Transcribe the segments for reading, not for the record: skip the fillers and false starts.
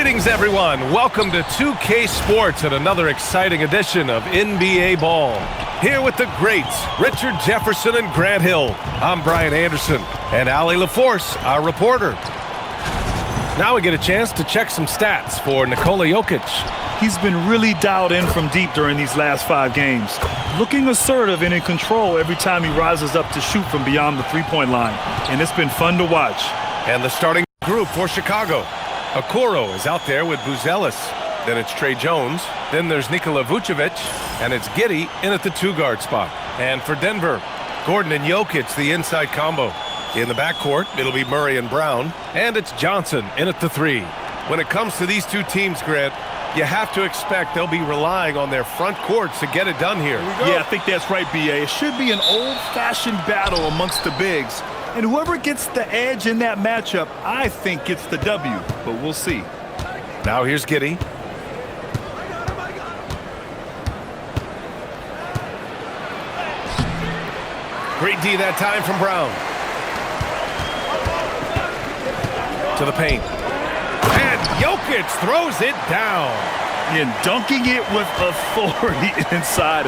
Greetings, everyone. Welcome to 2K Sports and another exciting edition of NBA Ball. Here with the greats, Richard Jefferson and Grant Hill. I'm Brian Anderson, and Ali LaForce, our reporter. Now we get a chance to check some stats for Nikola Jokic. He's been really dialed in from deep during these last 5 games, looking assertive and in control every time he rises up to shoot from beyond the three-point line, and it's been fun to watch. And the starting group for Chicago. Okoro is out there with Buzelis. Then it's Trey Jones. Then there's Nikola Vucevic. And it's Giddey in at the 2-guard spot. And for Denver, Gordon and Jokic, the inside combo. In the backcourt, it'll be Murray and Brown. And it's Johnson in at the 3. When it comes to these two teams, Grant, you have to expect they'll be relying on their front courts to get it done here. Yeah, I think that's right, B.A. It should be an old-fashioned battle amongst the bigs. And whoever gets the edge in that matchup, I think gets the W, but we'll see. Now here's Giddey. Great D that time from Brown. To the paint. And Jokic throws it down. And dunking it with authority inside.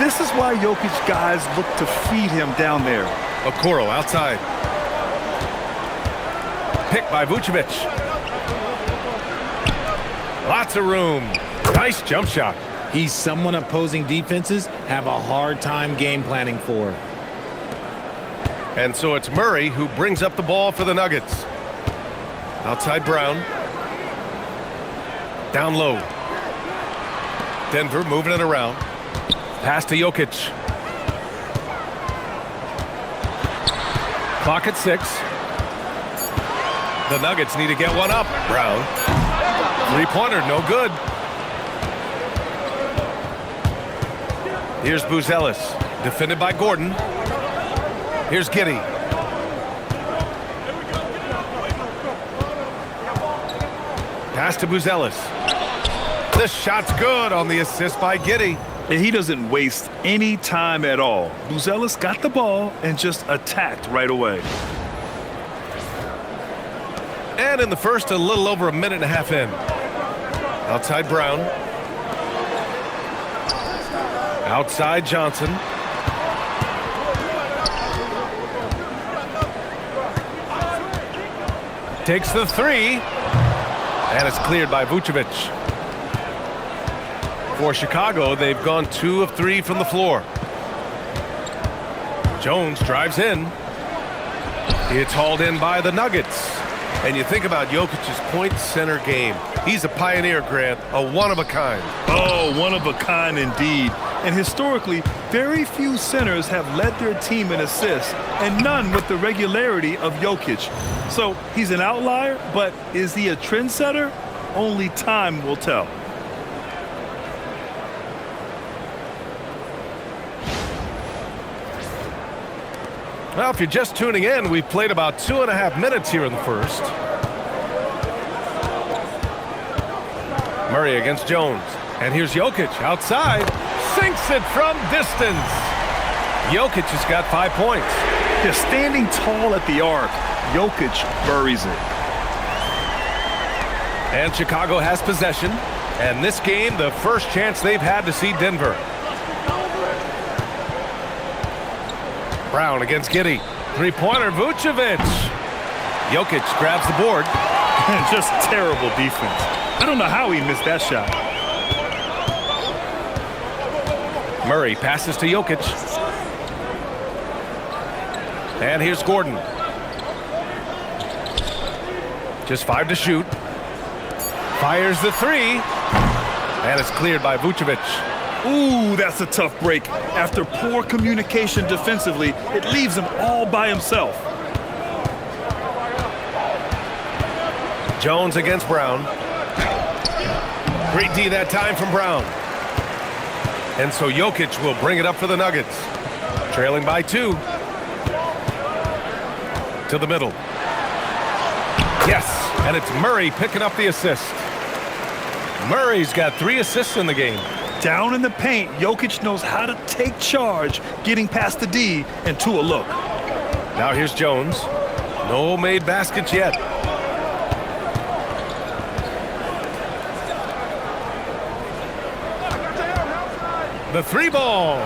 This is why Jokic guys look to feed him down there. Okoro outside. Picked by Vucevic. Lots of room. Nice jump shot. He's someone opposing defenses have a hard time game planning for. And so it's Murray who brings up the ball for the Nuggets. Outside Brown. Down low. Denver moving it around. Pass to Jokic. Clock at 6. The Nuggets need to get one up. Brown. Three-pointer, no good. Here's Buzelis. Defended by Gordon. Here's Giddey. Pass to Buzelis. The shot's good on the assist by Giddey. And he doesn't waste any time at all. Buzelis got the ball and just attacked right away. And in the first, a little over a minute and a half in. Outside Brown. Outside Johnson. Takes the 3. And it's cleared by Vucevic. For Chicago, they've gone 2 of 3 from the floor. Jones drives in. It's hauled in by the Nuggets. And you think about Jokic's point center game. He's a pioneer, Grant, a one-of-a-kind. Oh, one-of-a-kind indeed. And historically, very few centers have led their team in assists, and none with the regularity of Jokic. So he's an outlier, but is he a trendsetter? Only time will tell. Well, if you're just tuning in, we've played about 2.5 minutes here in the first. Murray against Jones. And here's Jokic outside. Sinks it from distance. Jokic has got 5 points. Just standing tall at the arc, Jokic buries it. And Chicago has possession. And this game, the first chance they've had to see Denver. Brown against Giddey. Three-pointer, Vucevic. Jokic grabs the board. Just terrible defense. I don't know how he missed that shot. Murray passes to Jokic. And here's Gordon. Just 5 to shoot. Fires the 3. And it's cleared by Vucevic. Ooh, that's a tough break. After poor communication defensively, it leaves him all by himself. Jones against Brown. Great D that time from Brown. And so Jokic will bring it up for the Nuggets. Trailing by 2. To the middle. Yes, and it's Murray picking up the assist. Murray's got 3 assists in the game. Down in the paint, Jokic knows how to take charge, getting past the D and to a look. Now here's Jones. No made baskets yet. The three ball.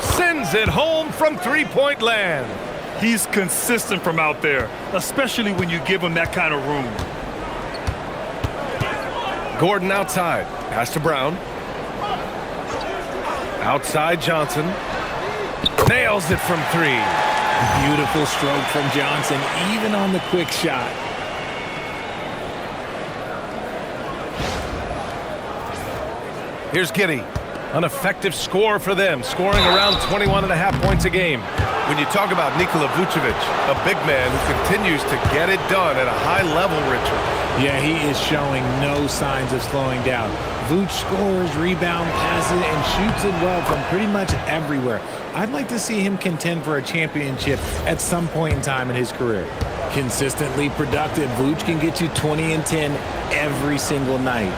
Sends it home from three-point land. He's consistent from out there, especially when you give him that kind of room. Gordon outside. Pass to Brown. Outside Johnson. Nails it from three. Beautiful stroke from Johnson, even on the quick shot. Here's Giddey. An effective score for them, scoring around 21.5 points a game. When you talk about Nikola Vucevic, a big man who continues to get it done at a high level, Richard. Yeah, he is showing no signs of slowing down. Vooch scores, rebound, passes, and shoots it well from pretty much everywhere. I'd like to see him contend for a championship at some point in time in his career. Consistently productive, Vooch can get you 20 and 10 every single night.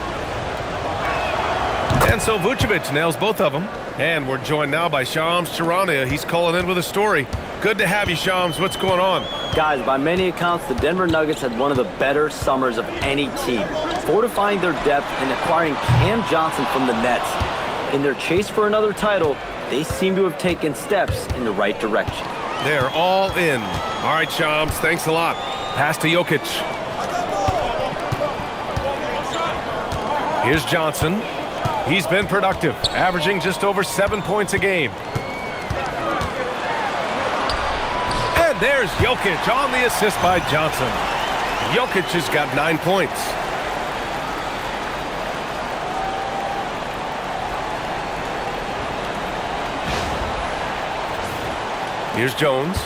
And so Vucevic nails both of them. And we're joined now by Shams Charania. He's calling in with a story. Good to have you, Shams. What's going on? Guys, by many accounts, the Denver Nuggets had one of the better summers of any team, fortifying their depth and acquiring Cam Johnson from the Nets. In their chase for another title, they seem to have taken steps in the right direction. They're all in. All right, Shams, thanks a lot. Pass to Jokic. Here's Johnson. He's been productive, averaging just over 7 points a game. And there's Jokic on the assist by Johnson. Jokic has got 9 points. Here's Jones.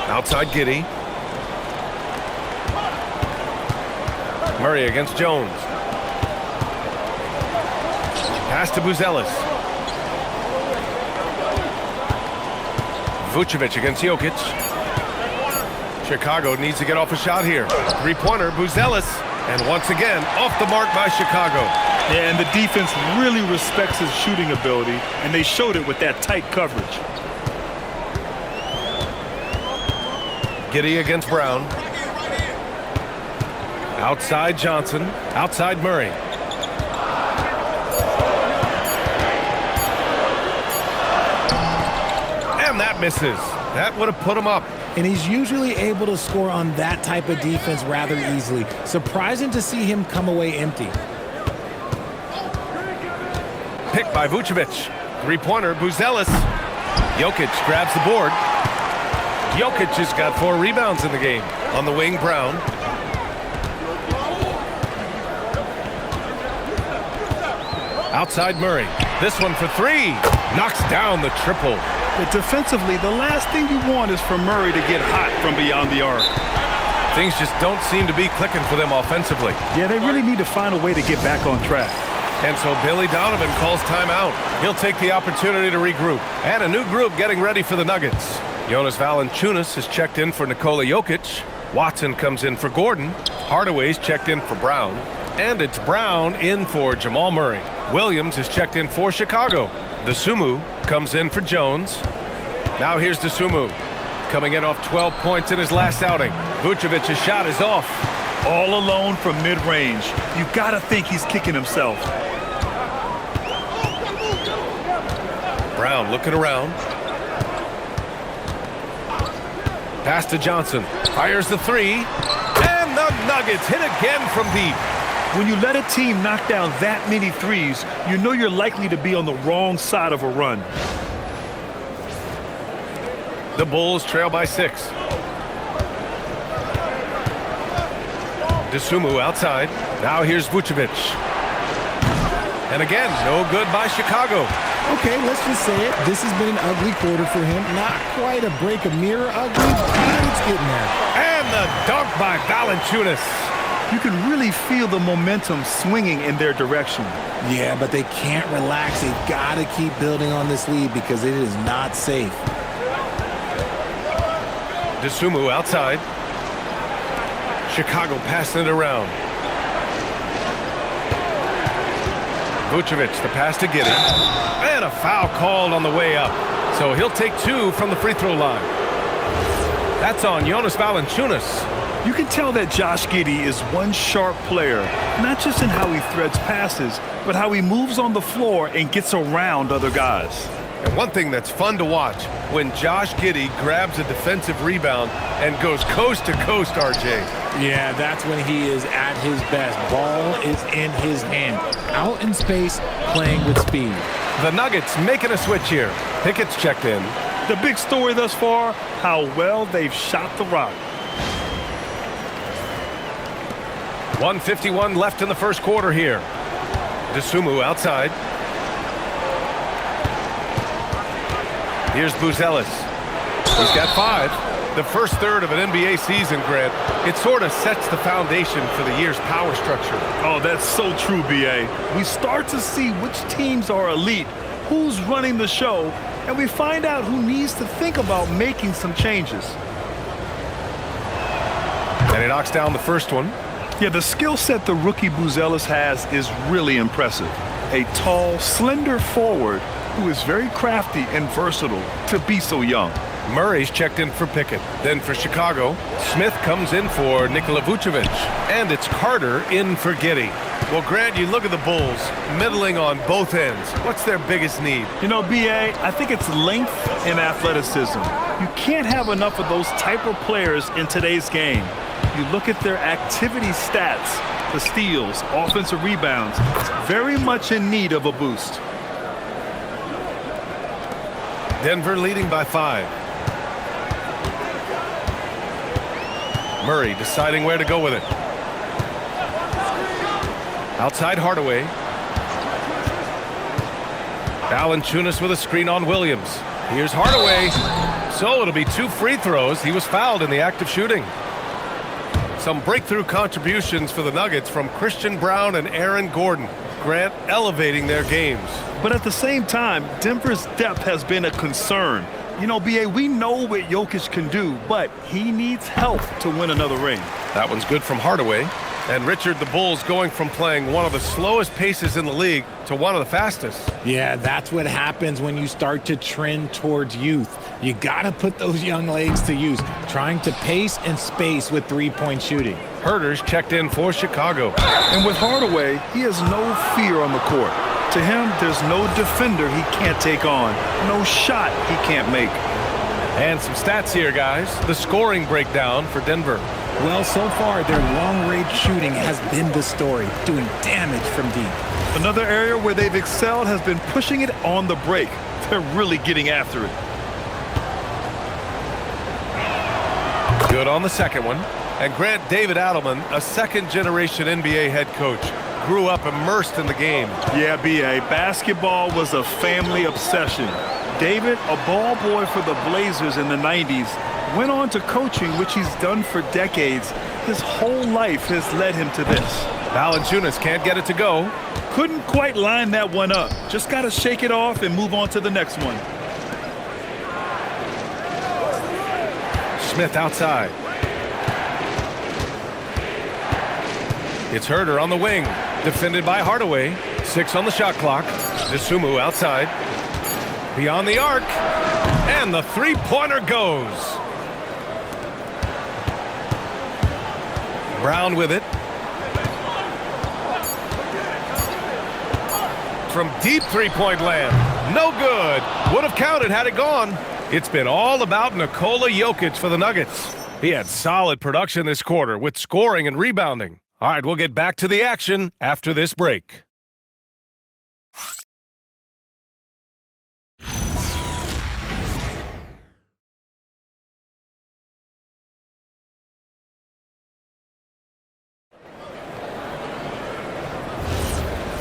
Outside Giddey. Murray against Jones. Pass to Buzelis. Vucevic against Jokic. Chicago needs to get off a shot here. Three-pointer, Buzelis. And once again, off the mark by Chicago. Yeah, and the defense really respects his shooting ability, and they showed it with that tight coverage. Giddey against Brown. Outside Johnson. Outside Murray. And that misses. That would have put him up. And he's usually able to score on that type of defense rather easily. Surprising to see him come away empty. Picked by Vucevic. Three-pointer, Buzelis. Jokic grabs the board. Jokic has got 4 rebounds in the game. On the wing, Brown. Outside Murray. This one for 3. Knocks down the triple. But defensively, the last thing you want is for Murray to get hot from beyond the arc. Things just don't seem to be clicking for them offensively. Yeah, they really need to find a way to get back on track. And so Billy Donovan calls timeout. He'll take the opportunity to regroup. And a new group getting ready for the Nuggets. Jonas Valanciunas has checked in for Nikola Jokic. Watson comes in for Gordon. Hardaway's checked in for Brown. And it's Brown in for Jamal Murray. Williams is checked in for Chicago. Dosunmu comes in for Jones. Now here's Dosunmu, coming in off 12 points in his last outing. Vucevic's shot is off. All alone from mid-range. You've got to think he's kicking himself. Brown looking around. Pass to Johnson. Fires the 3. And the Nuggets hit again from deep. When you let a team knock down that many threes, you know you're likely to be on the wrong side of a run. The Bulls trail by 6. Dosunmu outside. Now here's Vucevic. And again, no good by Chicago. Okay, let's just say it. This has been an ugly quarter for him. Not quite a break a mirror ugly, but it's getting there. And the dunk by Valanciunas. You can really feel the momentum swinging in their direction. Yeah, but they can't relax. They've got to keep building on this lead because it is not safe. Dosunmu outside. Chicago passing it around. Vucevic, the pass to Giddey. And a foul called on the way up. So he'll take 2 from the free throw line. That's on Jonas Valanciunas. You can tell that Josh Giddey is one sharp player, not just in how he threads passes, but how he moves on the floor and gets around other guys. And one thing that's fun to watch, when Josh Giddey grabs a defensive rebound and goes coast to coast, RJ. Yeah, that's when he is at his best. Ball is in his hand. Out in space, playing with speed. The Nuggets making a switch here. Pickett's checked in. The big story thus far, how well they've shot the rock. 1:51 left in the first quarter here. Dosunmu outside. Here's Buzelis. He's got 5. The first third of an NBA season, Grant, it sort of sets the foundation for the year's power structure. Oh, that's so true, B.A. We start to see which teams are elite, who's running the show, and we find out who needs to think about making some changes. And he knocks down the first one. Yeah, the skill set the rookie Buzelis has is really impressive. A tall, slender forward who is very crafty and versatile to be so young. Murray's checked in for Pickett. Then for Chicago, Smith comes in for Nikola Vucevic. And it's Carter in for Giddey. Well, Grant, you look at the Bulls, middling on both ends. What's their biggest need? You know, B.A., I think it's length and athleticism. You can't have enough of those type of players in today's game. You look at their activity stats, the steals, offensive rebounds, very much in need of a boost. Denver leading by 5. Murray deciding where to go with it. Outside Hardaway. Valanciunas with a screen on Williams. Here's Hardaway. So it'll be 2 free throws. He was fouled in the act of shooting. Some breakthrough contributions for the Nuggets from Christian Braun and Aaron Gordon. Grant elevating their games. But at the same time, Denver's depth has been a concern. You know, B.A., we know what Jokic can do, but he needs help to win another ring. That one's good from Hardaway. And Richard, the Bulls going from playing one of the slowest paces in the league to one of the fastest. Yeah, that's what happens when you start to trend towards youth. You got to put those young legs to use, trying to pace and space with three-point shooting. Herter's checked in for Chicago. And with Hardaway, he has no fear on the court. To him, there's no defender he can't take on, no shot he can't make. And some stats here, guys. The scoring breakdown for Denver. Well, so far, their long-range shooting has been the story, doing damage from deep. Another area where they've excelled has been pushing it on the break. They're really getting after it. Good on the second one. And Grant, David Adelman, a second-generation NBA head coach, grew up immersed in the game. Yeah, B.A., basketball was a family obsession. David, a ball boy for the Blazers in the 90s, went on to coaching, which he's done for decades. His whole life has led him to this. Valanciunas can't get it to go. Couldn't quite line that one up. Just got to shake it off and move on to the next one. Smith outside. It's Herter on the wing. Defended by Hardaway. 6 on the shot clock. Dosunmu outside. Beyond the arc. And the three-pointer goes. Brown with it. From deep three-point land. No good. Would have counted had it gone. It's been all about Nikola Jokic for the Nuggets. He had solid production this quarter with scoring and rebounding. All right, we'll get back to the action after this break.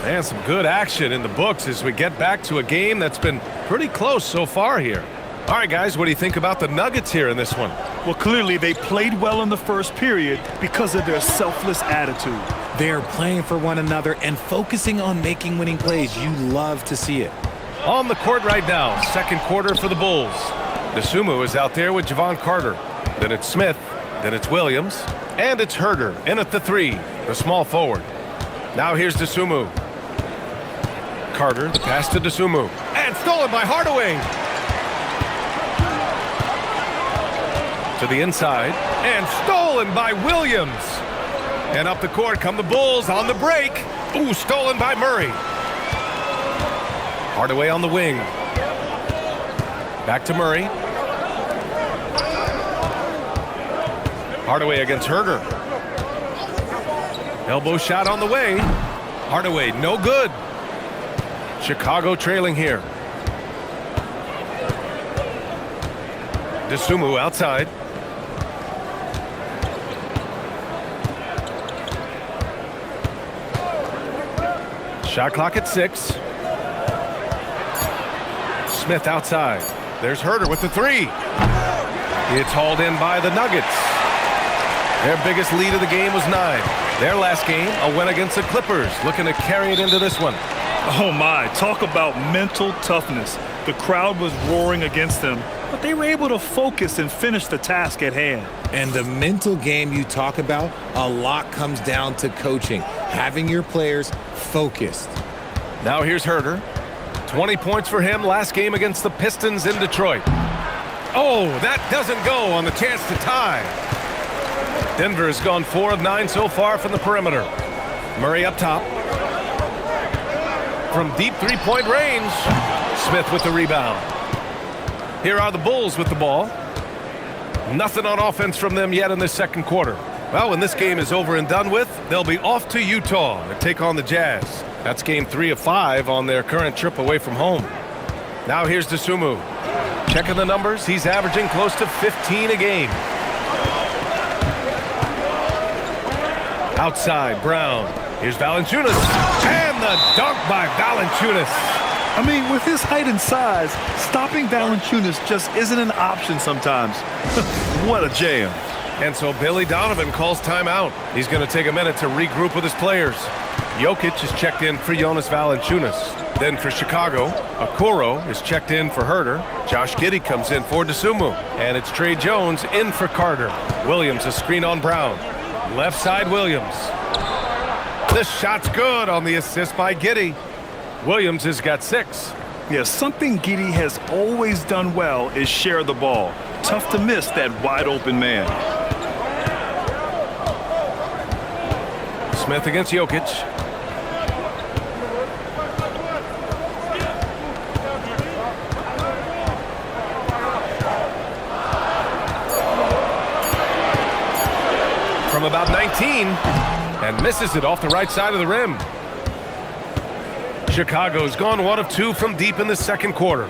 And some good action in the books as we get back to a game that's been pretty close so far here. All right, guys, what do you think about the Nuggets here in this one? Well, clearly they played well in the first period because of their selfless attitude. They're playing for one another and focusing on making winning plays. You love to see it. On the court right now, second quarter for the Bulls. Dosunmu is out there with Javon Carter. Then it's Smith. Then it's Williams. And it's Herter in at the 3, the small forward. Now here's Dosunmu. Carter, the pass to Dosunmu. And stolen by Hardaway. To the inside. And stolen by Williams. And up the court come the Bulls on the break. Ooh, stolen by Murray. Hardaway on the wing. Back to Murray. Hardaway against Herder. Elbow shot on the way. Hardaway, no good. Chicago trailing here. Dosunmu outside. Shot clock at 6. Smith outside. There's Herder with the 3. It's hauled in by the Nuggets. Their biggest lead of the game was 9. Their last game, a win against the Clippers, looking to carry it into this one. Oh my, talk about mental toughness. The crowd was roaring against them, but they were able to focus and finish the task at hand. And the mental game you talk about, a lot comes down to coaching, having your players focused. Now here's Herder. 20 points for him last game against the Pistons in Detroit. Oh, that doesn't go on the chance to tie. Denver has gone 4 of 9 so far from the perimeter. Murray up top. From deep three-point range, Smith with the rebound. Here are the Bulls with the ball. Nothing on offense from them yet in this second quarter. Well, when this game is over and done with, they'll be off to Utah to take on the Jazz. That's game 3 of 5 on their current trip away from home. Now here's Dosunmu. Checking the numbers, he's averaging close to 15 a game. Outside, Brown. Here's Valanciunas. And the dunk by Valanciunas. I mean, with his height and size, stopping Valanciunas just isn't an option sometimes. What a jam. And so Billy Donovan calls timeout. He's going to take a minute to regroup with his players. Jokic is checked in for Jonas Valanciunas. Then for Chicago, Okoro is checked in for Herder. Josh Giddey comes in for Dosunmu. And it's Tre Jones in for Carter. Williams a screen on Brown. Left side Williams. The shot's good on the assist by Giddey. Williams has got 6. Yeah, something Giddey has always done well is share the ball. Tough to miss that wide open man. Smith against Jokic. From about 19 and misses it off the right side of the rim. Chicago's gone 1 of 2 from deep in the second quarter.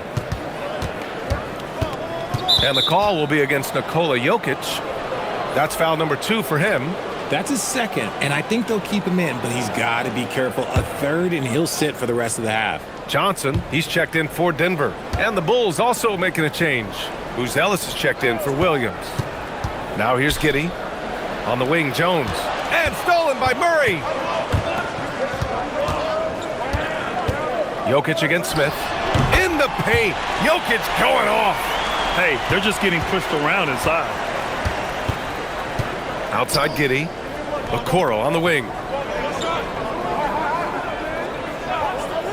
And the call will be against Nikola Jokic. That's foul number 2 for him. That's his second, and I think they'll keep him in, but he's got to be careful. A third, and he'll sit for the rest of the half. Johnson, he's checked in for Denver. And the Bulls also making a change. Buzelis is checked in for Williams. Now here's Giddey. On the wing, Jones. And stolen by Murray. Jokic against Smith. In the paint. Jokic going off. Hey, they're just getting pushed around inside. Outside Giddey. Okoro on the wing.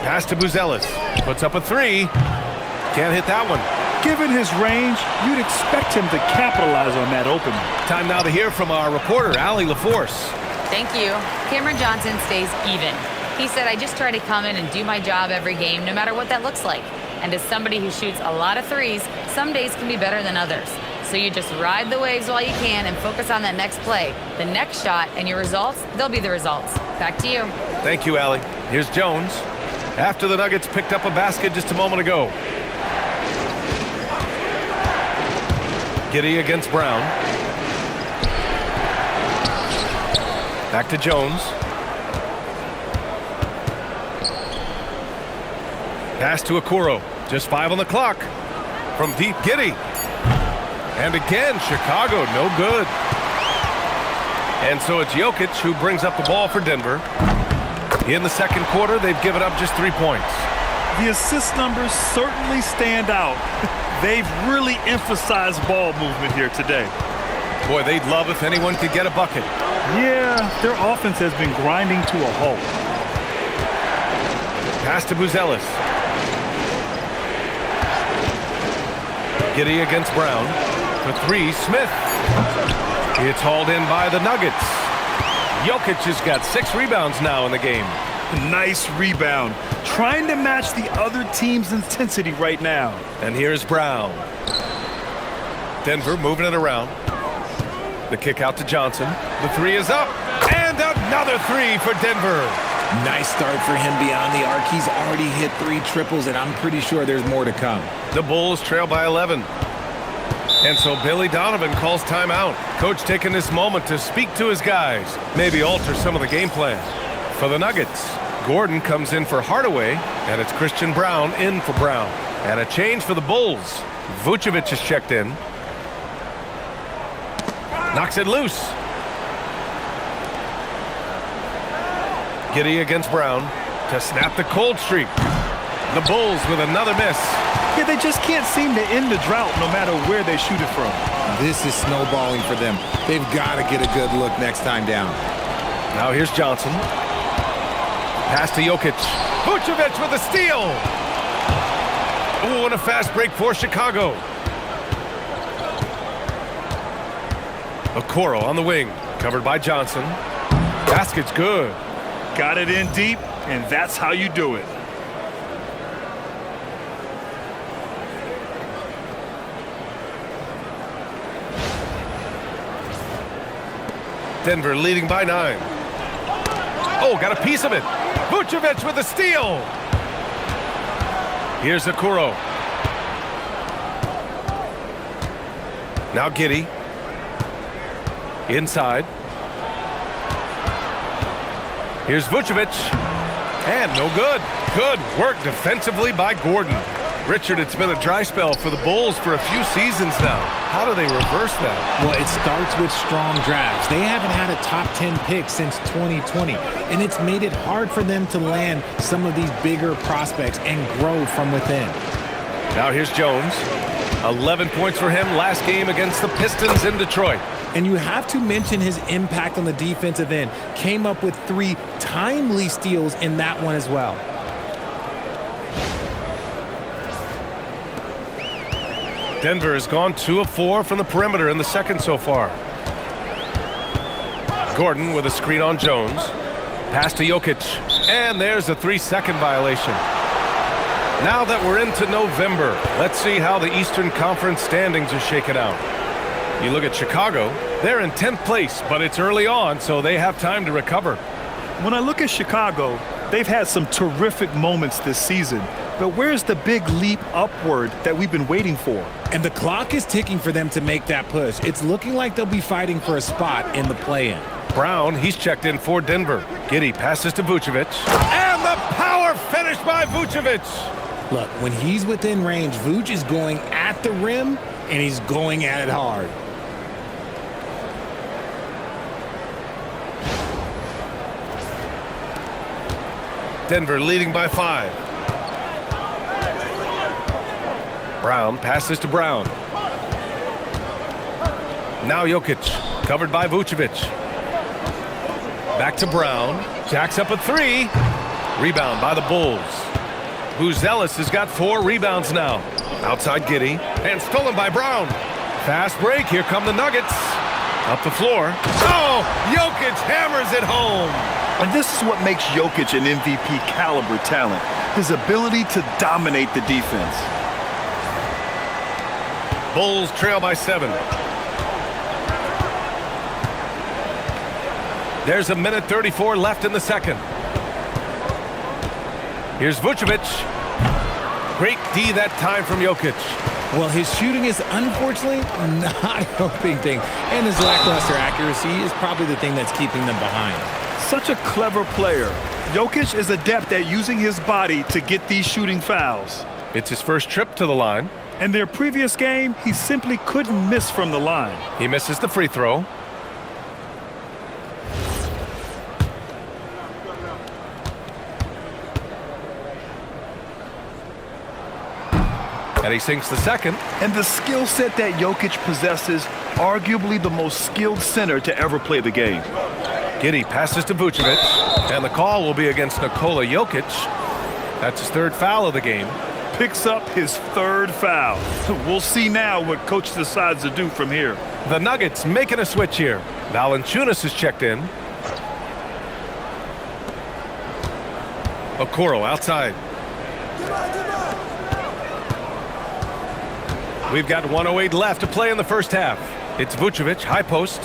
Pass to Buzelis. Puts up a 3. Can't hit that one. Given his range, you'd expect him to capitalize on that opening. Time now to hear from our reporter, Allie LaForce. Thank you. Cameron Johnson stays even. He said, I just try to come in and do my job every game, no matter what that looks like. And as somebody who shoots a lot of threes, some days can be better than others. So you just ride the waves while you can and focus on that next play. The next shot and your results, they'll be the results. Back to you. Thank you, Allie. Here's Jones. After the Nuggets picked up a basket just a moment ago. Giddey against Brown. Back to Jones. Pass to Okoro. Just 5 on the clock. From deep, Giddey. And again, Chicago, no good. And so it's Jokic who brings up the ball for Denver. In the second quarter, they've given up just 3 points. The assist numbers certainly stand out. They've really emphasized ball movement here today. Boy, they'd love if anyone could get a bucket. Yeah, their offense has been grinding to a halt. Pass to Buzelis. Giddey against Brown. For 3, Smith. It's hauled in by the Nuggets. Jokic has got 6 rebounds now in the game. Nice rebound. Trying to match the other team's intensity right now. And here's Brown. Denver moving it around. The kick out to Johnson. The 3 is up. And another 3 for Denver. Nice start for him beyond the arc. He's already hit 3 triples, and I'm pretty sure there's more to come. The Bulls trail by 11. And so Billy Donovan calls timeout. Coach taking this moment to speak to his guys. Maybe alter some of the game plan. For the Nuggets, Gordon comes in for Hardaway, and it's Christian Brown in for Brown. And a change for the Bulls. Vucevic is checked in. Knocks it loose. Giddey against Brown to snap the cold streak. The Bulls with another miss. Yeah, they just can't seem to end the drought no matter where they shoot it from. This is snowballing for them. They've got to get a good look next time down. Now here's Johnson. Pass to Jokic. Vucevic with a steal. Ooh, and a fast break for Chicago. Okoro on the wing. Covered by Johnson. Basket's good. Got it in deep, and that's how you do it. Denver leading by 9. Oh, got a piece of it. Vucevic with a steal. Here's Okoro. Now Giddey. Inside. Here's Vucevic. And no good. Good work defensively by Gordon. Richard, it's been a dry spell for the Bulls for a few seasons now. How do they reverse that? Well, it starts with strong drafts. They haven't had a top 10 pick since 2020, and it's made it hard for them to land some of these bigger prospects and grow from within. Now here's Jones. 11 points for him last game against the Pistons in Detroit. And you have to mention his impact on the defensive end. Came up with 3 timely steals in that one as well. Denver has gone 2 of 4 from the perimeter in the second so far. Gordon with a screen on Jones. Pass to Jokic. And there's a 3-second violation. Now that we're into November, let's see how the Eastern Conference standings are shaken out. You look at Chicago, they're in 10th place, but it's early on, so they have time to recover. When I look at Chicago, they've had some terrific moments this season. But where's the big leap upward that we've been waiting for? And the clock is ticking for them to make that push. It's looking like they'll be fighting for a spot in the play-in. Brown, he's checked in for Denver. Giddey passes to Vucevic. And the power finish by Vucevic. Look, when he's within range, Vuce is going at the rim, and he's going at it hard. Denver leading by 5. Brown passes to Brown. Now Jokic, covered by Vucevic. Back to Brown. Jacks up a 3. Rebound by the Bulls. Buzelis has got 4 rebounds now. Outside Giddey. And stolen by Brown. Fast break. Here come the Nuggets. Up the floor. Oh! Jokic hammers it home. And this is what makes Jokic an MVP caliber talent. His ability to dominate the defense. Bulls trail by 7. There's a minute 34 left in the second. Here's Vucevic. Great D that time from Jokic. Well, his shooting is unfortunately not helping things, and his lackluster accuracy is probably the thing that's keeping them behind. Such a clever player. Jokic is adept at using his body to get these shooting fouls. It's his first trip to the line. In their previous game, he simply couldn't miss from the line. He misses the free throw. And he sinks the second. And the skill set that Jokic possesses, arguably the most skilled center to ever play the game. Giddey passes to Vucevic. And the call will be against Nikola Jokic. That's his 3rd foul of the game. picks up his third foul. We'll see now what coach decides to do from here. The Nuggets making a switch here. Valanciunas is checked in. Okoro outside. We've got 1:08 left to play in the first half. It's Vucevic, high post.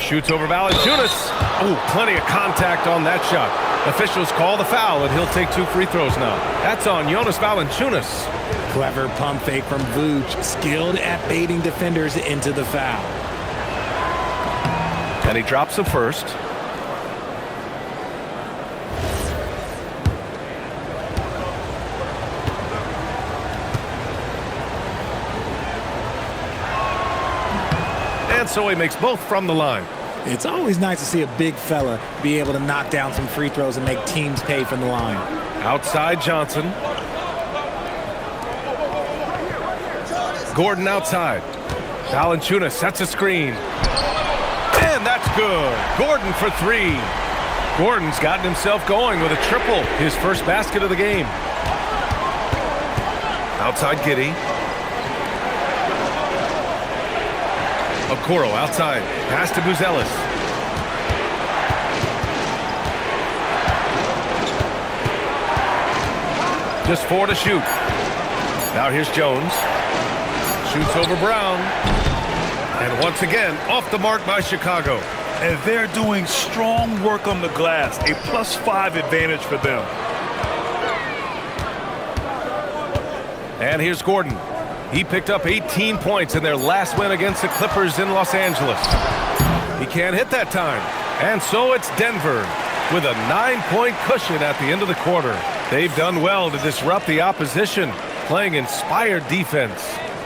Shoots over Valanciunas. Oh, plenty of contact on that shot. Officials call the foul, and he'll take 2 free throws now. That's on Jonas Valanciunas. Clever pump fake from Vooch, skilled at baiting defenders into the foul. And he drops the first. And so he makes both from the line. It's always nice to see a big fella be able to knock down some free throws and make teams pay from the line. Outside Johnson. Gordon outside. Valanciunas sets a screen. And that's good. Gordon for 3. Gordon's gotten himself going with a triple. His first basket of the game. Outside Giddey. Okoro outside. Pass to Buzelis. Just 4 to shoot. Now here's Jones. Shoots over Brown. And once again, off the mark by Chicago. And they're doing strong work on the glass. A +5 advantage for them. And here's Gordon. He picked up 18 points in their last win against the Clippers in Los Angeles. He can't hit that time. And so it's Denver with a 9-point cushion at the end of the quarter. They've done well to disrupt the opposition, playing inspired defense.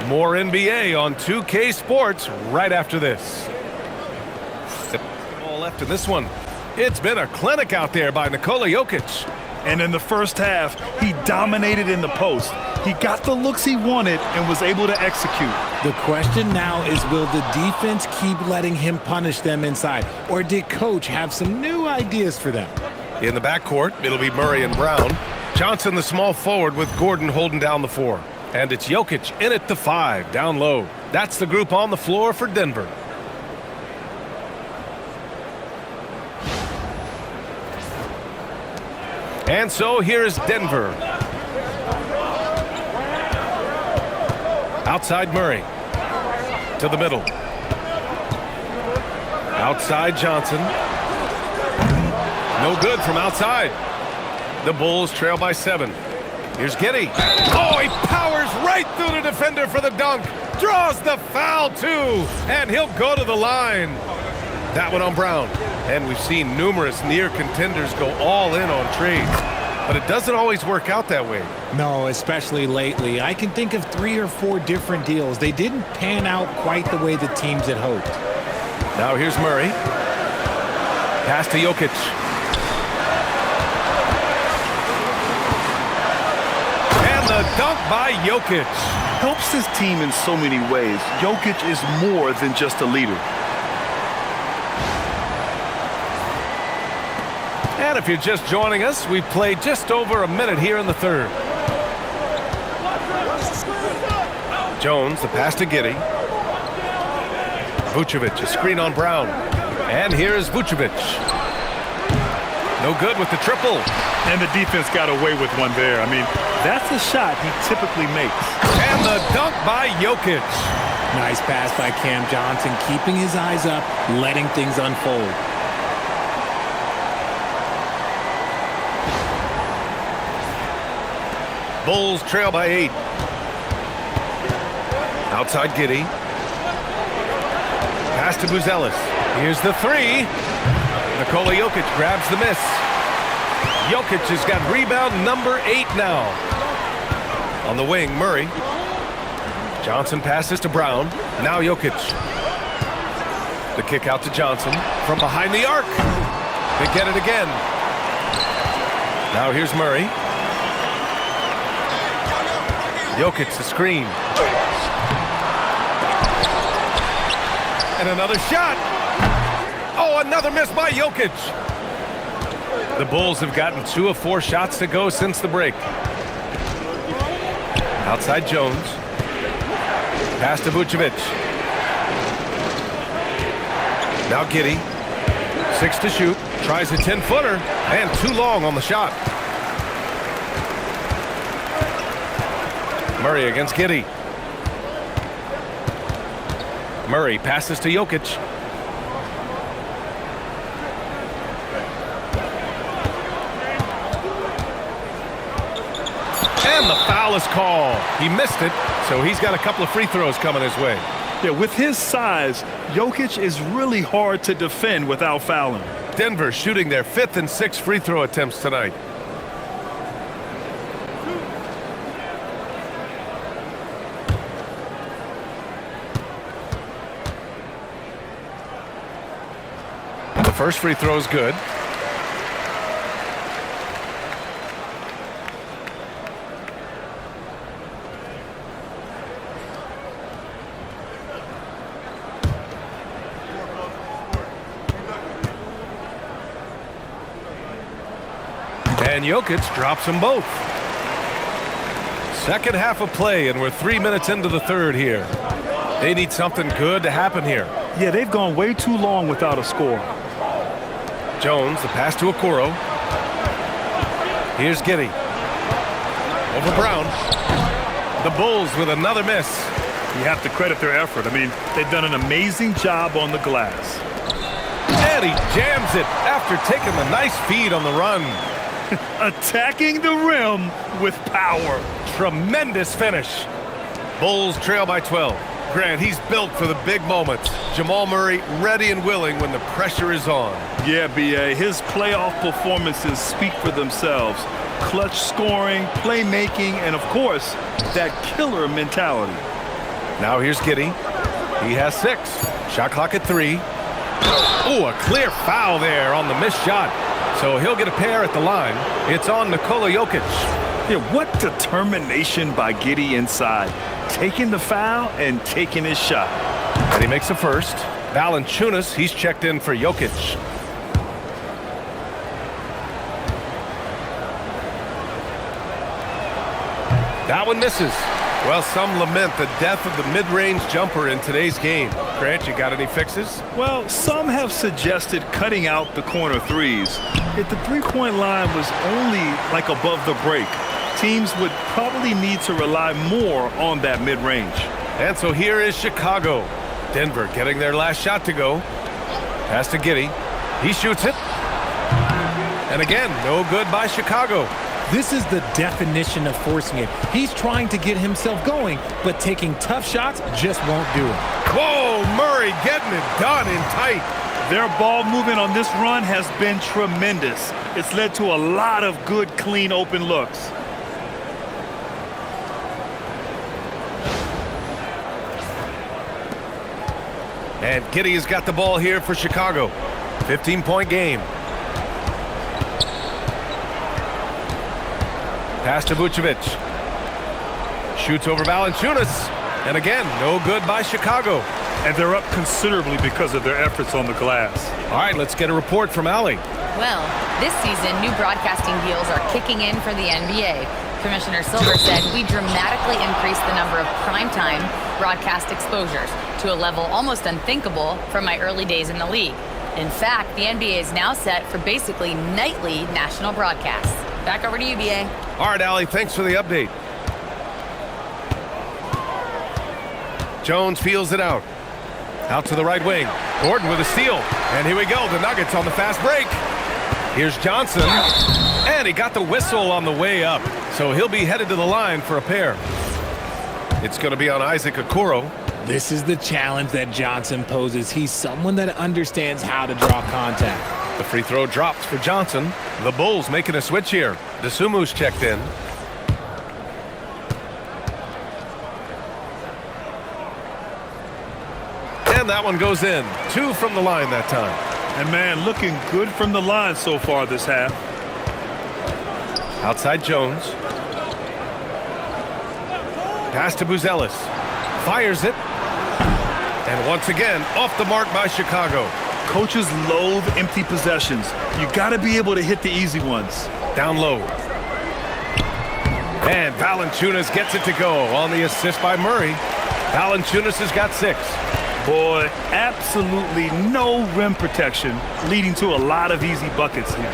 More NBA on 2K Sports right after this. All left in this one. It's been a clinic out there by Nikola Jokic. And in the first half, he dominated in the post. He got the looks he wanted and was able to execute. The question now is, will the defense keep letting him punish them inside? Or did coach have some new ideas for them? In the backcourt, it'll be Murray and Brown. Johnson, the small forward, with Gordon holding down the 4. And it's Jokic in at the 5, down low. That's the group on the floor for Denver. And so here's Denver. Outside Murray. To the middle. Outside Johnson. No good from outside. The Bulls trail by 7. Here's Giddey. Oh, he powers right through the defender for the dunk. Draws the foul, too. And he'll go to the line. That one on Brown. And we've seen numerous near contenders go all in on trades. But it doesn't always work out that way. No, especially lately. I can think of 3 or 4 different deals. They didn't pan out quite the way the teams had hoped. Now here's Murray. Pass to Jokic. And the dunk by Jokic. Helps his team in so many ways. Jokic is more than just a leader. And if you're just joining us, we've played just over a minute here in the third. Jones, the pass to Giddey. Vucevic, a screen on Brown. And here's Vucevic. No good with the triple. And the defense got away with one there. I mean, that's a shot he typically makes. And the dunk by Jokic. Nice pass by Cam Johnson, keeping his eyes up, letting things unfold. Bulls trail by 8. Outside Giddey. Pass to Buzelis. Here's the 3. Nikola Jokic grabs the miss. Jokic has got rebound number 8 now. On the wing, Murray. Johnson passes to Brown. Now Jokic. The kick out to Johnson from behind the arc. They get it again. Now here's Murray. Jokic, the screen. And another shot. Oh, another miss by Jokic. The Bulls have gotten 2 of 4 shots to go since the break. Outside Jones. Pass to Vucevic. Now Giddey. 6 to shoot. Tries a 10-footer. And too long on the shot. Murray against Giddey. Murray passes to Jokic. And the foul is called. He missed it, so he's got a couple of free throws coming his way. Yeah, with his size, Jokic is really hard to defend without fouling. Denver shooting their 5th and 6th free throw attempts tonight. The first free throw is good. And Jokic drops them both. Second half of play, and we're 3 minutes into the third here. They need something good to happen here. Yeah, they've gone way too long without a score. Jones, the pass to Okoro. Here's Giddey. Over Brown. The Bulls with another miss. You have to credit their effort. I mean, they've done an amazing job on the glass. And he jams it after taking the nice feed on the run. Attacking the rim with power. Tremendous finish. Bulls trail by 12. Grant, he's built for the big moments. Jamal Murray ready and willing when the pressure is on. Yeah, B.A., his playoff performances speak for themselves. Clutch scoring, playmaking, and of course, that killer mentality. Now here's Giddey. He has 6. Shot clock at 3. Ooh, a clear foul there on the missed shot. So he'll get a pair at the line. It's on Nikola Jokic. Yeah, what determination by Giddey inside. Taking the foul and taking his shot. And he makes the first. Valanciunas, he's checked in for Jokic. That one misses. Well, some lament the death of the mid-range jumper in today's game. Grant, you got any fixes? Well, some have suggested cutting out the corner threes. If the three-point line was only like above the break, teams would probably need to rely more on that mid-range. And so here is Chicago. Denver getting their last shot to go. Pass to Giddey. He shoots it. And again, no good by Chicago. This is the definition of forcing it. He's trying to get himself going, but taking tough shots just won't do it. Whoa, Murray getting it done in tight. Their ball movement on this run has been tremendous. It's led to a lot of good, clean, open looks. And Giddey has got the ball here for Chicago. 15-point game. Pass to Vucevic. Shoots over Valanciunas. And again, no good by Chicago. And they're up considerably because of their efforts on the glass. All right, let's get a report from Allie. Well, this season, new broadcasting deals are kicking in for the NBA. Commissioner Silver said we dramatically increased the number of primetime broadcast exposures to a level almost unthinkable from my early days in the league. In fact, the NBA is now set for basically nightly national broadcasts. Back over to you, BA. All right, Allie, thanks for the update. Jones feels it out. Out to the right wing. Gordon with a steal. And here we go, the Nuggets on the fast break. Here's Johnson. And he got the whistle on the way up. So he'll be headed to the line for a pair. It's going to be on Isaac Okoro. This is the challenge that Johnson poses. He's someone that understands how to draw contact. The free throw drops for Johnson. The Bulls making a switch here. DeSumu's checked in. And that one goes in. 2 from the line that time. And man, looking good from the line so far this half. Outside Jones. Pass to Buzelis. Fires it. And once again, off the mark by Chicago. Coaches loathe empty possessions. You got to be able to hit the easy ones. Down low. And Valanciunas gets it to go on the assist by Murray. Valanciunas has got 6. Boy, absolutely no rim protection, leading to a lot of easy buckets here.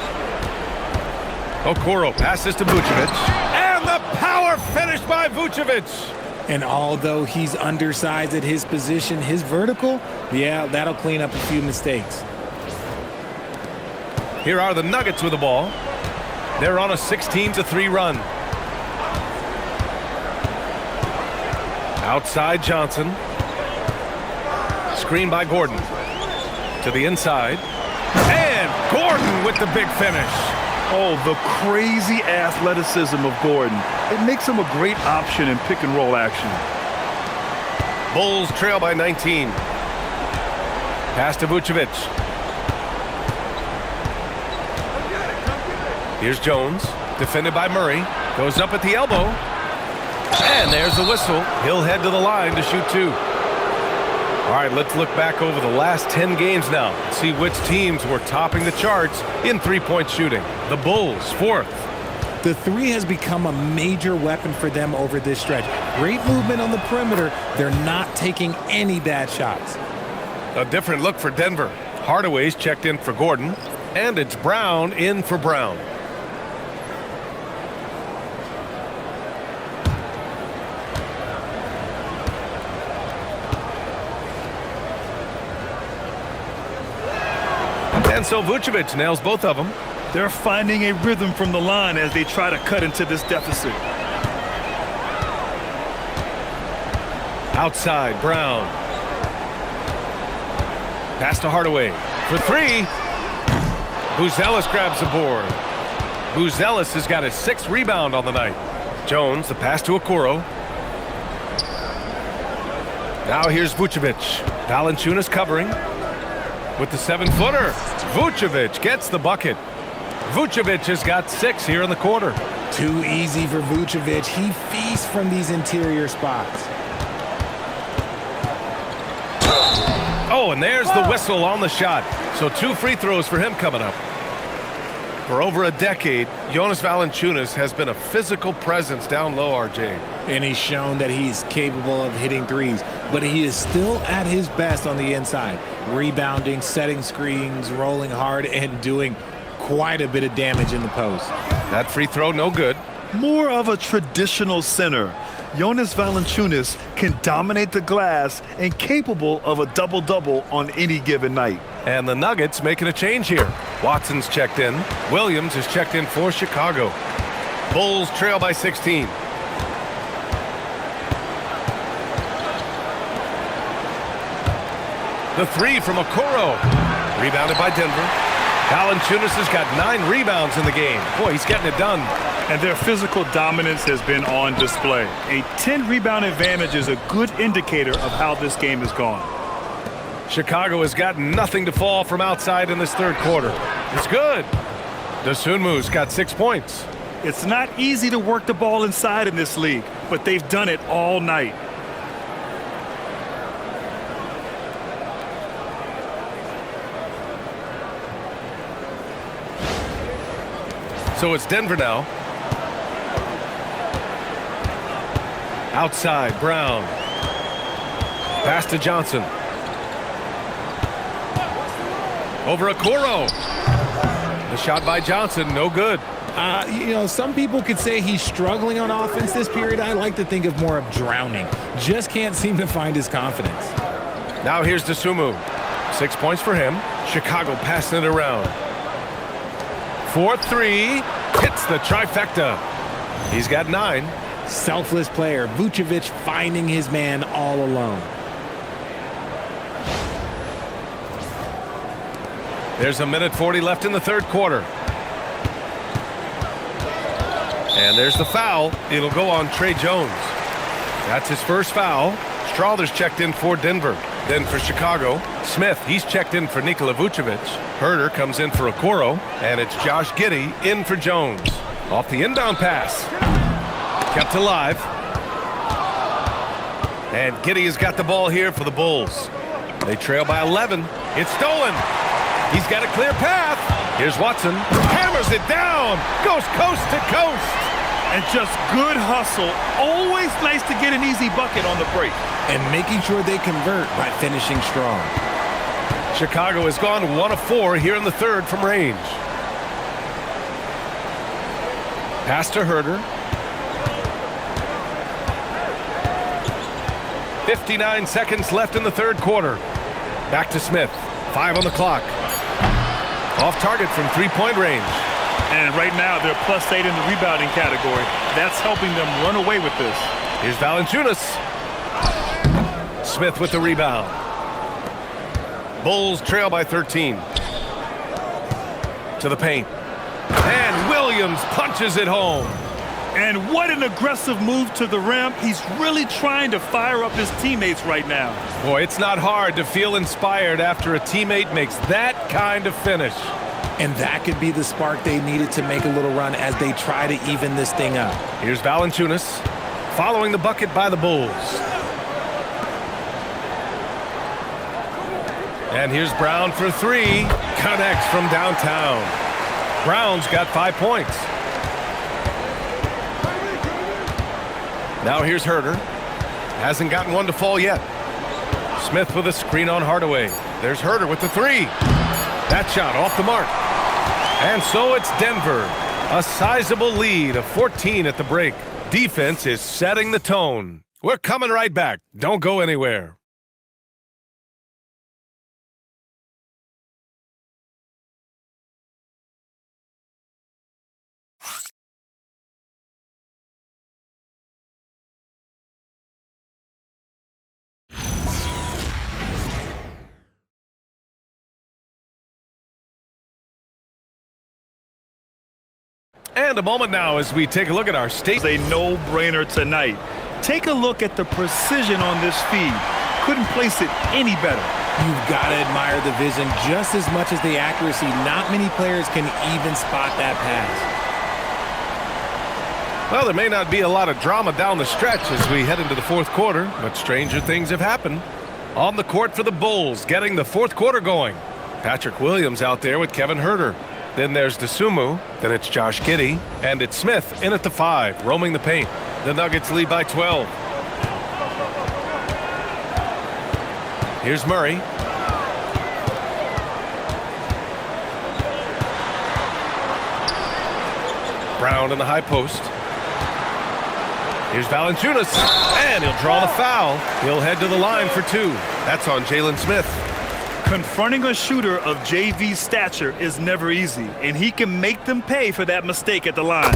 Okoro passes to Vucevic. And the power finish by Vucevic. And although he's undersized at his position, his vertical, yeah, that'll clean up a few mistakes. Here are the Nuggets with the ball. They're on a 16-3 run. Outside Johnson. Screen by Gordon. To the inside. And Gordon with the big finish. Oh, the crazy athleticism of Gordon. It makes him a great option in pick-and-roll action. Bulls trail by 19. Pass to Vucevic. Here's Jones. Defended by Murray. Goes up at the elbow. And there's the whistle. He'll head to the line to shoot 2. All right, let's look back over the last 10 games now. See which teams were topping the charts in three-point shooting. The Bulls, 4th. The 3 has become a major weapon for them over this stretch. Great movement on the perimeter. They're not taking any bad shots. A different look for Denver. Hardaway's checked in for Gordon. And it's Brown in for Brown. And so Vucevic nails both of them. They're finding a rhythm from the line as they try to cut into this deficit. Outside, Brown. Pass to Hardaway for 3. Buzelis grabs the board. Buzelis has got his 6th rebound on the night. Jones, the pass to Okoro. Now here's Vucevic. Valanciunas covering with the 7-footer. Vucevic gets the bucket. Vucevic has got 6 here in the quarter. Too easy for Vucevic. He feasts from these interior spots. Oh, and there's the whistle on the shot. So 2 free throws for him coming up. For over a decade, Jonas Valanciunas has been a physical presence down low, RJ. And he's shown that he's capable of hitting threes, but he is still at his best on the inside. Rebounding, setting screens, rolling hard, and doing quite a bit of damage in the post. That free throw, no good. More of a traditional center. Jonas Valanciunas can dominate the glass and capable of a double-double on any given night. And the Nuggets making a change here. Watson's checked in. Williams is checked in for Chicago. Bulls trail by 16. The 3 from Okoro. Rebounded by Denver. Valanciunas has got 9 rebounds in the game. Boy, he's getting it done. And their physical dominance has been on display. A 10-rebound advantage is a good indicator of how this game has gone. Chicago has got nothing to fall from outside in this 3rd quarter. It's good. Dosunmu's got 6 points. It's not easy to work the ball inside in this league, but they've done it all night. So it's Denver now. Outside, Brown. Pass to Johnson. Over Okoro. The shot by Johnson, no good. You know, some people could say he's struggling on offense this period. I like to think of more of drowning. Just can't seem to find his confidence. Now here's Dosunmu. 6 points for him. Chicago passing it around. 4-3. Hits the trifecta. He's got 9. Selfless player. Vucevic finding his man all alone. There's a minute 40 left in the 3rd quarter. And there's the foul. It'll go on Tre Jones. That's his first foul. Strawther's checked in for Denver. Then for Chicago, Smith, he's checked in for Nikola Vucevic. Herter comes in for Okoro. And it's Josh Giddey in for Jones. Off the inbound pass. Kept alive. And Giddey has got the ball here for the Bulls. They trail by 11. It's stolen. He's got a clear path. Here's Watson. Hammers it down. Goes coast to coast. And just good hustle. Always nice to get an easy bucket on the break. And making sure they convert by finishing strong. Chicago has gone 1 of 4 here in the third from range. Pass to Herder. 59 seconds left in the third quarter. Back to Smith. 5 on the clock. Off target from three-point range. And right now, they're +8 in the rebounding category. That's helping them run away with this. Here's Valanciunas. Smith with the rebound. Bulls trail by 13. To the paint. And Williams punches it home. And what an aggressive move to the rim. He's really trying to fire up his teammates right now. Boy, it's not hard to feel inspired after a teammate makes that kind of finish. And that could be the spark they needed to make a little run as they try to even this thing up. Here's Valanciunas following the bucket by the Bulls. And here's Brown for 3. Connects from downtown. Brown's got 5 points. Now here's Herder. Hasn't gotten one to fall yet. Smith with a screen on Hardaway. There's Herder with the 3. That shot off the mark. And so it's Denver. A sizable lead of 14 at the break. Defense is setting the tone. We're coming right back. Don't go anywhere. And a moment now as we take a look at our state. It's a no-brainer tonight. Take a look at the precision on this feed. Couldn't place it any better. You've got to admire the vision just as much as the accuracy. Not many players can even spot that pass. Well, there may not be a lot of drama down the stretch as we head into the fourth quarter, but stranger things have happened. On the court for the Bulls, getting the fourth quarter going. Patrick Williams out there with Kevin Herder. Then there's Dosunmu, then it's Josh Giddey, and it's Smith in at the 5, roaming the paint. The Nuggets lead by 12. Here's Murray. Brown in the high post. Here's Valanciunas, and he'll draw the foul. He'll head to the line for 2. That's on Jalen Smith. Confronting a shooter of JV stature is never easy, and he can make them pay for that mistake at the line.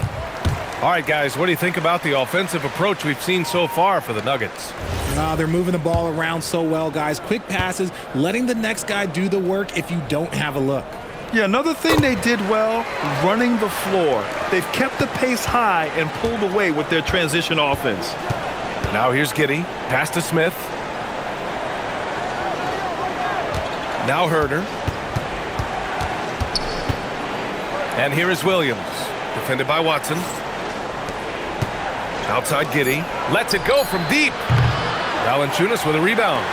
All right, guys, what do you think about the offensive approach we've seen so far for the Nuggets? They're moving the ball around so well, guys. Quick passes, letting the next guy do the work if you don't have a look. Yeah, another thing they did well, running the floor. They've kept the pace high and pulled away with their transition offense. Now here's Giddey. Pass to Smith. Now Herder. And here is Williams. Defended by Watson. Outside Giddey. Lets it go from deep. Valanciunas with a rebound.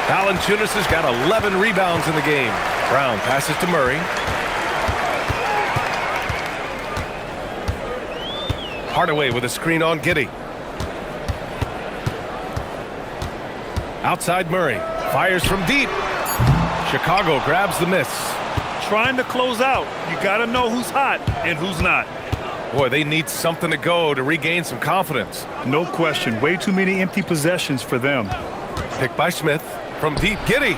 Valanciunas has got 11 rebounds in the game. Brown passes to Murray. Hardaway with a screen on Giddey. Outside Murray. Fires from deep. Chicago grabs the miss. Trying to close out. You got to know who's hot and who's not. Boy, they need something to go to regain some confidence. No question. Way too many empty possessions for them. Picked by Smith. From deep, Giddey.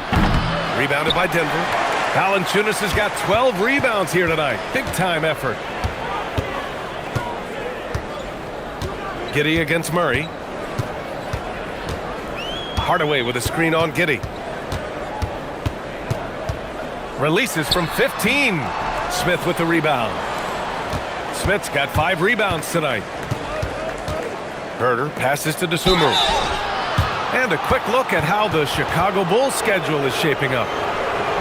Rebounded by Denver. Valanciunas has got 12 rebounds here tonight. Big-time effort. Giddey against Murray. Hardaway with a screen on Giddey. Releases from 15. Smith with the rebound. Smith's got 5 rebounds tonight. Herder passes to Dosunmu. And a quick look at how the Chicago Bulls schedule is shaping up.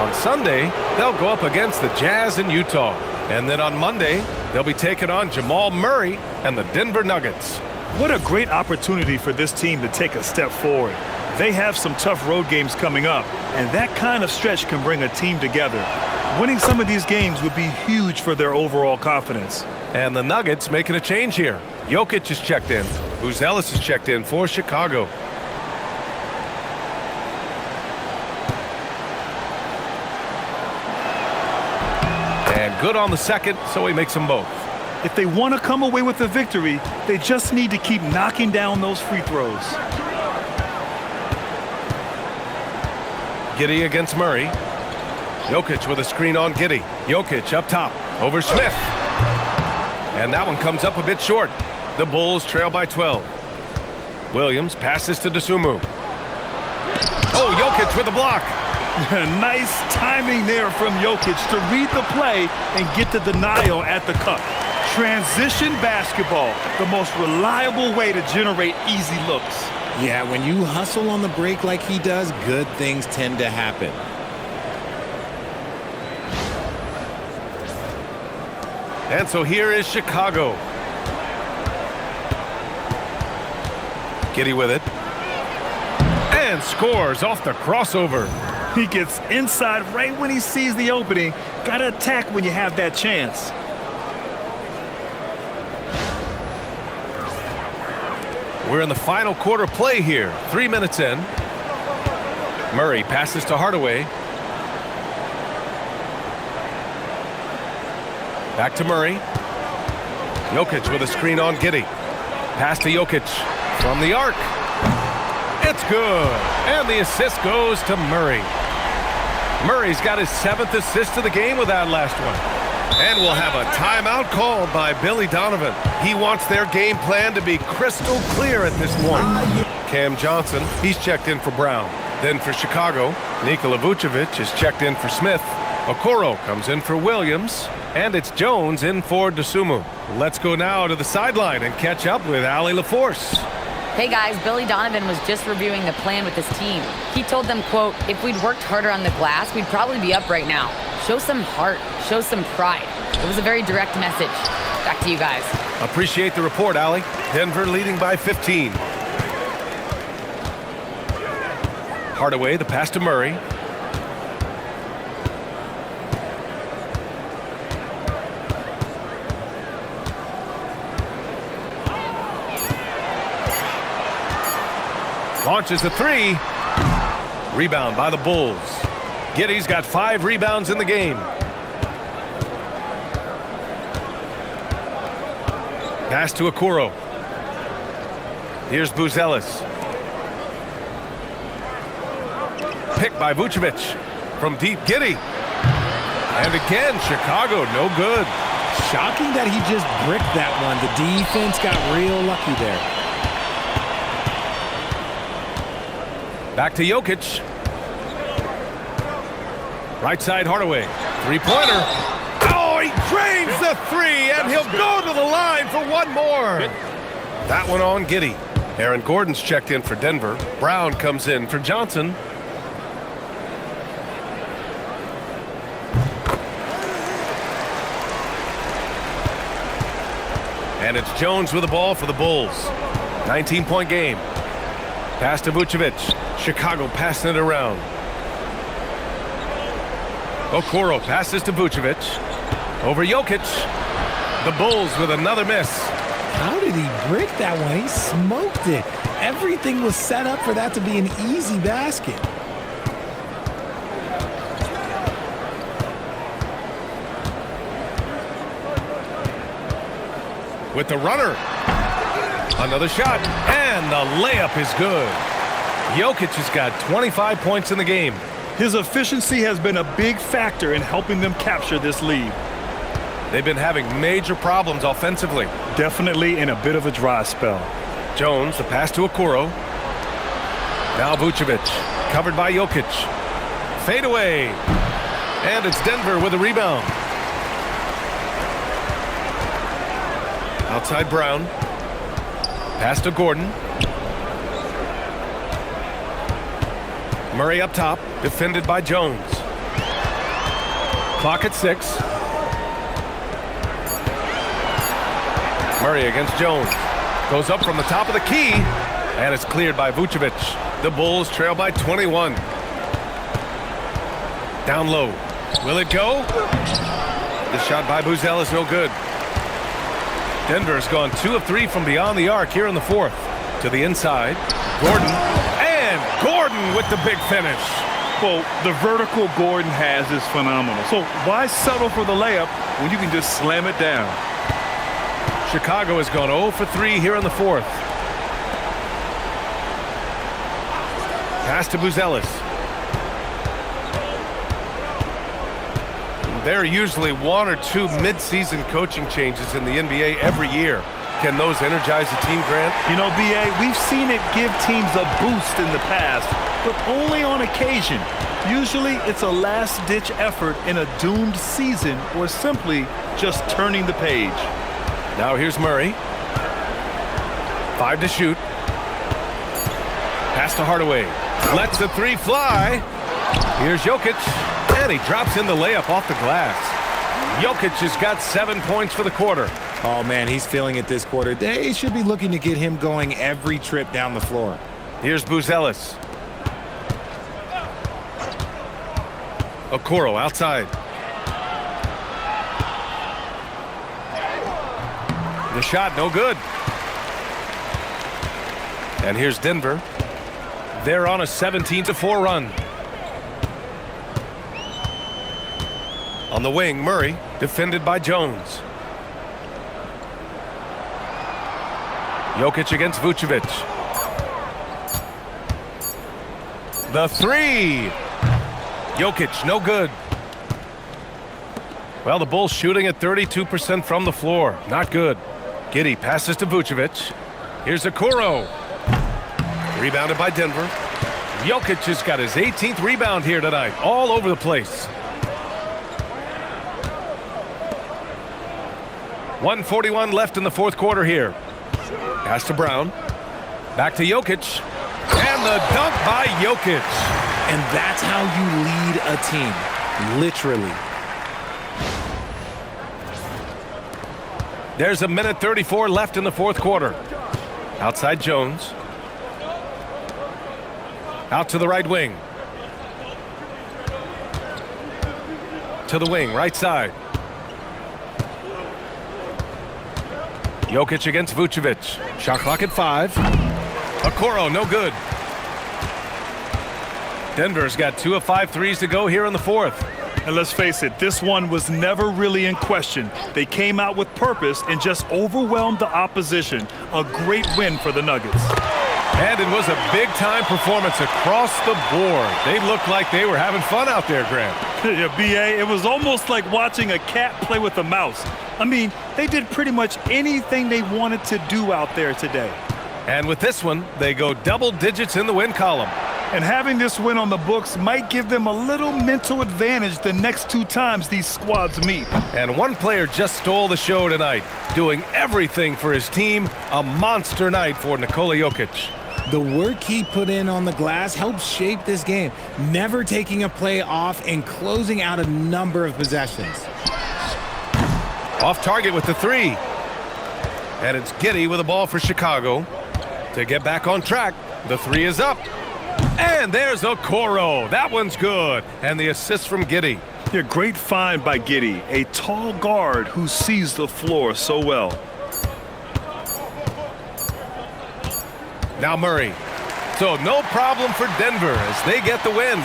On Sunday, they'll go up against the Jazz in Utah. And then on Monday, they'll be taking on Jamal Murray and the Denver Nuggets. What a great opportunity for this team to take a step forward. They have some tough road games coming up, and that kind of stretch can bring a team together. Winning some of these games would be huge for their overall confidence. And the Nuggets making a change here. Jokic is checked in. Buzelis is checked in for Chicago. And good on the second, so he makes them both. If they want to come away with a victory, they just need to keep knocking down those free throws. Giddey against Murray. Jokic with a screen on Giddey. Jokic up top over Smith. And that one comes up a bit short. The Bulls trail by 12. Williams passes to Dosunmu. Oh, Jokic with a block. Nice timing there from Jokic to read the play and get the denial at the cup. Transition basketball, the most reliable way to generate easy looks. Yeah, when you hustle on the break like he does, good things tend to happen. And so here is Chicago. Giddey with it. And scores off the crossover. He gets inside right when he sees the opening. Got to attack when you have that chance. We're in the final quarter play here. 3 minutes in. Murray passes to Hardaway. Back to Murray. Jokic with a screen on Giddey. Pass to Jokic from the arc. It's good. And the assist goes to Murray. Murray's got his 7th assist of the game with that last one. And we'll have a timeout called by Billy Donovan. He wants their game plan to be crystal clear at this point. Cam Johnson, he's checked in for Brown. Then for Chicago, Nikola Vucevic is checked in for Smith. Okoro comes in for Williams. And it's Jones in for Dosunmu. Let's go now to the sideline and catch up with Allie LaForce. Hey guys, Billy Donovan was just reviewing the plan with his team. He told them, quote, if we'd worked harder on the glass, we'd probably be up right now. Show some heart, show some pride. It was a very direct message. Back to you guys. Appreciate the report, Allie. Denver leading by 15. Hardaway, the pass to Murray. Launches the three. Rebound by the Bulls. Giddey's got 5 rebounds in the game. Pass to Okoro. Here's Buzelis. Picked by Vucevic. From deep, Giddey. And again, Chicago, no good. Shocking that he just bricked that one. The defense got real lucky there. Back to Jokic. Right side, Hardaway. Three-pointer. Oh, he drains the three, and he'll go to the line for one more. That one on Giddey. Aaron Gordon's checked in for Denver. Brown comes in for Johnson. And it's Jones with the ball for the Bulls. 19-point game. Pass to Vucevic. Chicago passing it around. Okoro passes to Vucevic. Over Jokic. The Bulls with another miss. How did he brick that one? He smoked it. Everything was set up for that to be an easy basket. With the runner. Another shot. And the layup is good. Jokic has got 25 points in the game. His efficiency has been a big factor in helping them capture this lead. They've been having major problems offensively. Definitely in a bit of a dry spell. Jones, the pass to Okoro. Now Vucevic, covered by Jokic. Fade away. And it's Denver with a rebound. Outside Brown. Pass to Gordon. Murray up top, defended by Jones. Clock at 6. Murray against Jones. Goes up from the top of the key. And it's cleared by Vucevic. The Bulls trail by 21. Down low. Will it go? The shot by Buzel is no good. Denver's gone 2 of 3 from beyond the arc here in the fourth. To the inside. Gordon. And Gordon with the big finish. Well, the vertical Gordon has is phenomenal. So why settle for the layup when you can just slam it down? Chicago has gone 0 for 3 here in the fourth. Pass to Buzelis. There are usually 1 or 2 mid-season coaching changes in the NBA every year. Can those energize a team, Grant? You know, B.A., we've seen it give teams a boost in the past, but only on occasion. Usually it's a last-ditch effort in a doomed season or simply just turning the page. Now here's Murray. 5 to shoot. Pass to Hardaway. Lets the 3 fly. Here's Jokic. And he drops in the layup off the glass. Jokic has got 7 points for the quarter. Oh, man, he's feeling it this quarter. They should be looking to get him going every trip down the floor. Here's Buzelis. Okoro outside. The shot, no good. And here's Denver. They're on a 17-4 run. On the wing, Murray, defended by Jones. Jokic against Vucevic. The 3. Jokic, no good. Well, the Bulls shooting at 32% from the floor. Not good. Giddey passes to Vucevic. Here's Okoro. Rebounded by Denver. Jokic has got his 18th rebound here tonight. All over the place. 1:41 left in the fourth quarter here. Pass to Brown. Back to Jokic. And the dunk by Jokic. And that's how you lead a team. Literally. There's a minute 34 left in the fourth quarter. Outside Jones. Out to the right wing. To the wing, right side. Jokic against Vucevic. Shot clock at 5. Okoro, no good. Denver's got 2 of 5 threes to go here in the fourth. And let's face it, this one was never really in question. They came out with purpose and just overwhelmed the opposition. A great win for the Nuggets. And it was a big-time performance across the board. They looked like they were having fun out there, Grant. Yeah, B.A., it was almost like watching a cat play with a mouse. I mean, they did pretty much anything they wanted to do out there today. And with this one, they go double digits in the win column. And having this win on the books might give them a little mental advantage the next 2 times these squads meet. And one player just stole the show tonight, doing everything for his team. A monster night for Nikola Jokic. The work he put in on the glass helped shape this game, never taking a play off and closing out a number of possessions. Off target with the 3. And it's Giddey with the ball for Chicago. To get back on track, the 3 is up. And there's Okoro. That one's good. And the assist from Giddey. Yeah, great find by Giddey, a tall guard who sees the floor so well. Now Murray. So no problem for Denver as they get the win.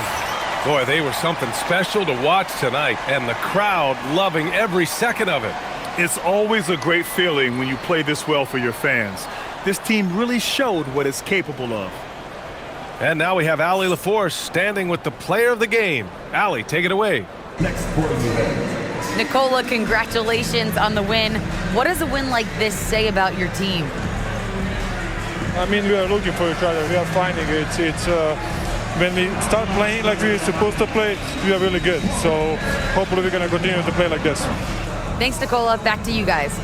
Boy, they were something special to watch tonight, and the crowd loving every second of it. It's always a great feeling when you play this well for your fans. This team really showed what it's capable of. And now we have Allie LaForce standing with the player of the game. Allie, take it away. Nikola, congratulations on the win. What does a win like this say about your team? I mean, we are looking for each other. We are finding it. It's when we start playing like we're supposed to play, we are really good. So hopefully we're going to continue to play like this. Thanks, Nikola. Back to you guys.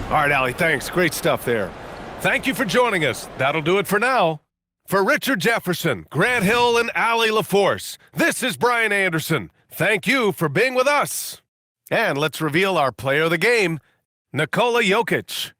All right, Allie, thanks. Great stuff there. Thank you for joining us. That'll do it for now. For Richard Jefferson, Grant Hill, and Allie LaForce, this is Brian Anderson. Thank you for being with us. And let's reveal our player of the game, Nikola Jokic.